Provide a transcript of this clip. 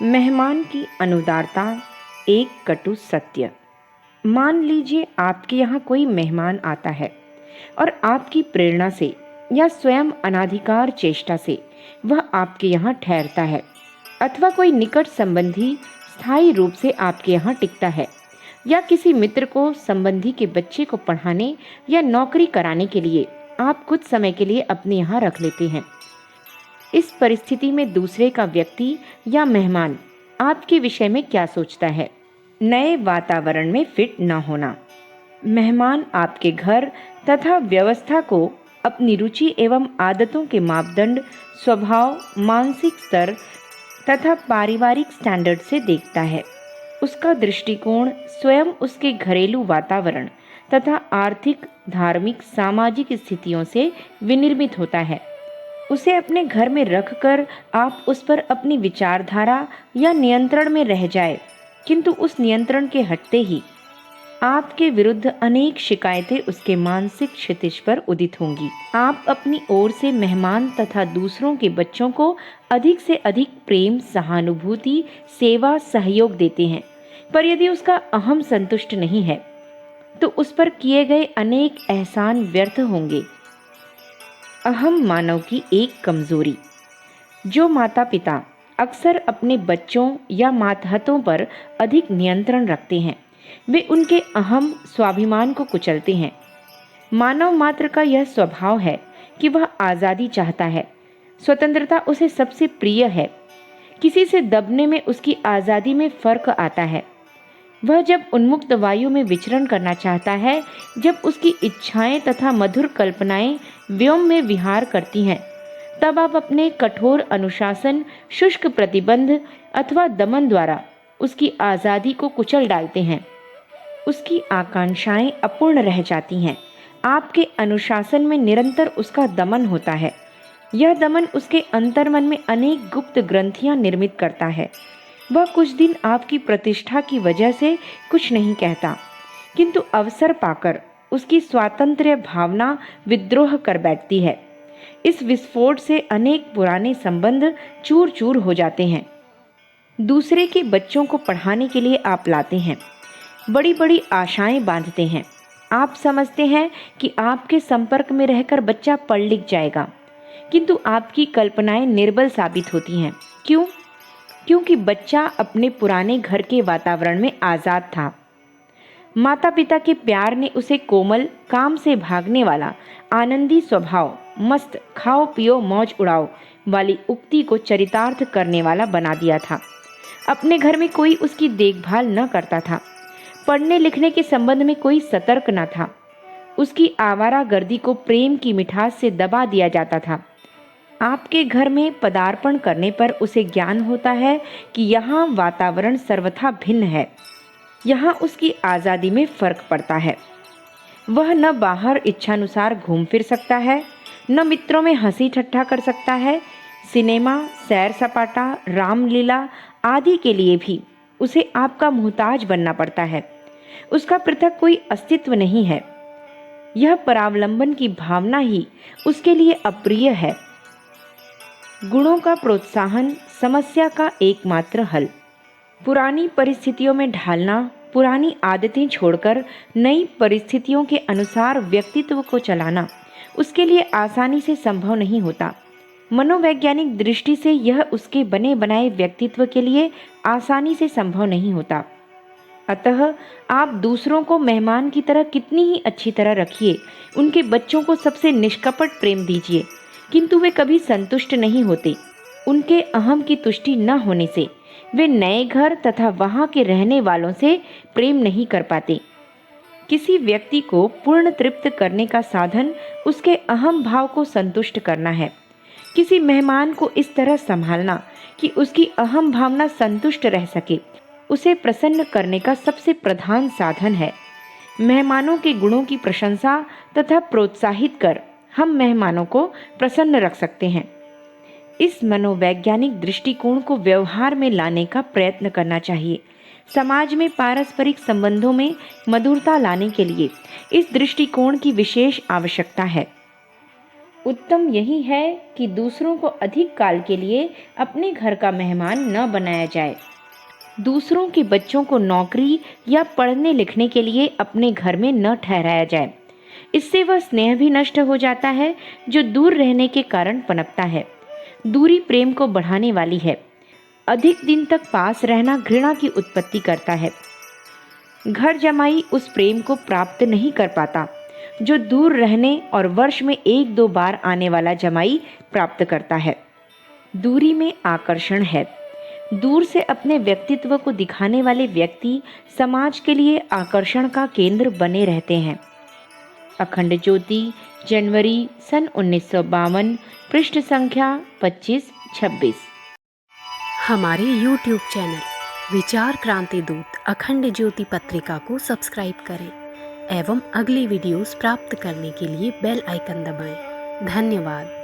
मेहमान की अनुदारता एक कटु सत्य। मान लीजिए आपके यहाँ कोई मेहमान आता है और आपकी प्रेरणा से या स्वयं अनाधिकार चेष्टा से वह आपके यहाँ ठहरता है, अथवा कोई निकट संबंधी स्थायी रूप से आपके यहाँ टिकता है, या किसी मित्र को संबंधी के बच्चे को पढ़ाने या नौकरी कराने के लिए आप कुछ समय के लिए अपने यहाँ रख लेते हैं। इस परिस्थिति में दूसरे का व्यक्ति या मेहमान आपके विषय में क्या सोचता है? नए वातावरण में फिट न होना। मेहमान आपके घर तथा व्यवस्था को अपनी रुचि एवं आदतों के मापदंड, स्वभाव, मानसिक स्तर तथा पारिवारिक स्टैंडर्ड से देखता है। उसका दृष्टिकोण स्वयं उसके घरेलू वातावरण तथा आर्थिक, धार्मिक, सामाजिक स्थितियों से विनिर्मित होता है। उसे अपने घर में रखकर आप उस पर अपनी विचारधारा या नियंत्रण में रह जाए, किंतु उस नियंत्रण के हटते ही आपके विरुद्ध अनेक शिकायतें उसके मानसिक क्षितिज पर उदित होंगी। आप अपनी ओर से मेहमान तथा दूसरों के बच्चों को अधिक से अधिक प्रेम, सहानुभूति, सेवा, सहयोग देते हैं, पर यदि उसका अहम संतुष्ट नहीं है तो उस पर किए गए अनेक एहसान व्यर्थ होंगे। अहम मानव की एक कमजोरी। जो माता पिता अक्सर अपने बच्चों या मातहतों पर अधिक नियंत्रण रखते हैं, वे उनके अहम स्वाभिमान को कुचलते हैं। मानव मात्र का यह स्वभाव है कि वह आज़ादी चाहता है, स्वतंत्रता उसे सबसे प्रिय है। किसी से दबने में उसकी आज़ादी में फर्क आता है। वह जब उन्मुक्त वायु में विचरण करना चाहता है, जब उसकी इच्छाएं तथा मधुर कल्पनाएं व्योम में विहार करती हैं, तब आप अपने कठोर अनुशासन, शुष्क प्रतिबंध अथवा दमन द्वारा उसकी आज़ादी को कुचल डालते हैं। उसकी आकांक्षाएं अपूर्ण रह जाती हैं। आपके अनुशासन में निरंतर उसका दमन होता है। यह दमन उसके अंतर्मन में अनेक गुप्त ग्रंथियां निर्मित करता है। वह कुछ दिन आपकी प्रतिष्ठा की वजह से कुछ नहीं कहता, किंतु अवसर पाकर उसकी स्वातंत्र्य भावना विद्रोह कर बैठती है। इस विस्फोट से अनेक पुराने संबंध चूर चूर हो जाते हैं। दूसरे के बच्चों को पढ़ाने के लिए आप लाते हैं, बड़ी बड़ी आशाएं बांधते हैं। आप समझते हैं कि आपके संपर्क में रहकर बच्चा पढ़ लिख जाएगा, किंतु आपकी कल्पनाएं निर्बल साबित होती हैं। क्यों? क्योंकि बच्चा अपने पुराने घर के वातावरण में आज़ाद था। माता पिता के प्यार ने उसे कोमल, काम से भागने वाला, आनंदी स्वभाव, मस्त खाओ पियो मौज उड़ाओ वाली उक्ति को चरितार्थ करने वाला बना दिया था। अपने घर में कोई उसकी देखभाल न करता था। पढ़ने लिखने के संबंध में कोई सतर्क न था। उसकी आवारागर्दी को प्रेम की मिठास से दबा दिया जाता था। आपके घर में पदार्पण करने पर उसे ज्ञान होता है कि यहाँ वातावरण सर्वथा भिन्न है। यहाँ उसकी आज़ादी में फर्क पड़ता है। वह न बाहर इच्छानुसार घूम फिर सकता है, न मित्रों में हंसी ठट्ठा कर सकता है। सिनेमा, सैर सपाटा, रामलीला आदि के लिए भी उसे आपका मोहताज बनना पड़ता है। उसका पृथक कोई अस्तित्व नहीं है। यह परावलंबन की भावना ही उसके लिए अप्रिय है। गुणों का प्रोत्साहन समस्या का एकमात्र हल। पुरानी परिस्थितियों में ढालना, पुरानी आदतें छोड़कर नई परिस्थितियों के अनुसार व्यक्तित्व को चलाना उसके लिए आसानी से संभव नहीं होता। मनोवैज्ञानिक दृष्टि से यह उसके बने बनाए व्यक्तित्व के लिए आसानी से संभव नहीं होता। अतः आप दूसरों को मेहमान की तरह कितनी ही अच्छी तरह रखिए, उनके बच्चों को सबसे निष्कपट प्रेम दीजिए, किंतु वे कभी संतुष्ट नहीं होते। उनके अहम की तुष्टि न होने से वे नए घर तथा वहाँ के रहने वालों से प्रेम नहीं कर पाते। किसी व्यक्ति को पूर्ण तृप्त करने का साधन उसके अहम भाव को संतुष्ट करना है। किसी मेहमान को इस तरह संभालना कि उसकी अहम भावना संतुष्ट रह सके, उसे प्रसन्न करने का सबसे प्रधान साधन है। मेहमानों के गुणों की प्रशंसा तथा प्रोत्साहित कर हम मेहमानों को प्रसन्न रख सकते हैं। इस मनोवैज्ञानिक दृष्टिकोण को व्यवहार में लाने का प्रयत्न करना चाहिए। समाज में पारस्परिक संबंधों में मधुरता लाने के लिए इस दृष्टिकोण की विशेष आवश्यकता है। उत्तम यही है कि दूसरों को अधिक काल के लिए अपने घर का मेहमान न बनाया जाए। दूसरों के बच्चों को नौकरी या पढ़ने लिखने के लिए अपने घर में न ठहराया जाए। इससे वह स्नेह भी नष्ट हो जाता है जो दूर रहने के कारण पनपता है। दूरी प्रेम को बढ़ाने वाली है। अधिक दिन तक पास रहना घृणा की उत्पत्ति करता है। घर जमाई उस प्रेम को प्राप्त नहीं कर पाता जो दूर रहने और वर्ष में एक दो बार आने वाला जमाई प्राप्त करता है। दूरी में आकर्षण है। दूर से अपने व्यक्तित्व को दिखाने वाले व्यक्ति समाज के लिए आकर्षण का केंद्र बने रहते हैं। अखंड ज्योति, जनवरी सन 1952, पृष्ठ संख्या 25-26। हमारे YouTube चैनल विचार क्रांति दूत अखंड ज्योति पत्रिका को सब्सक्राइब करें एवं अगली वीडियोस प्राप्त करने के लिए बेल आइकन दबाएं। धन्यवाद।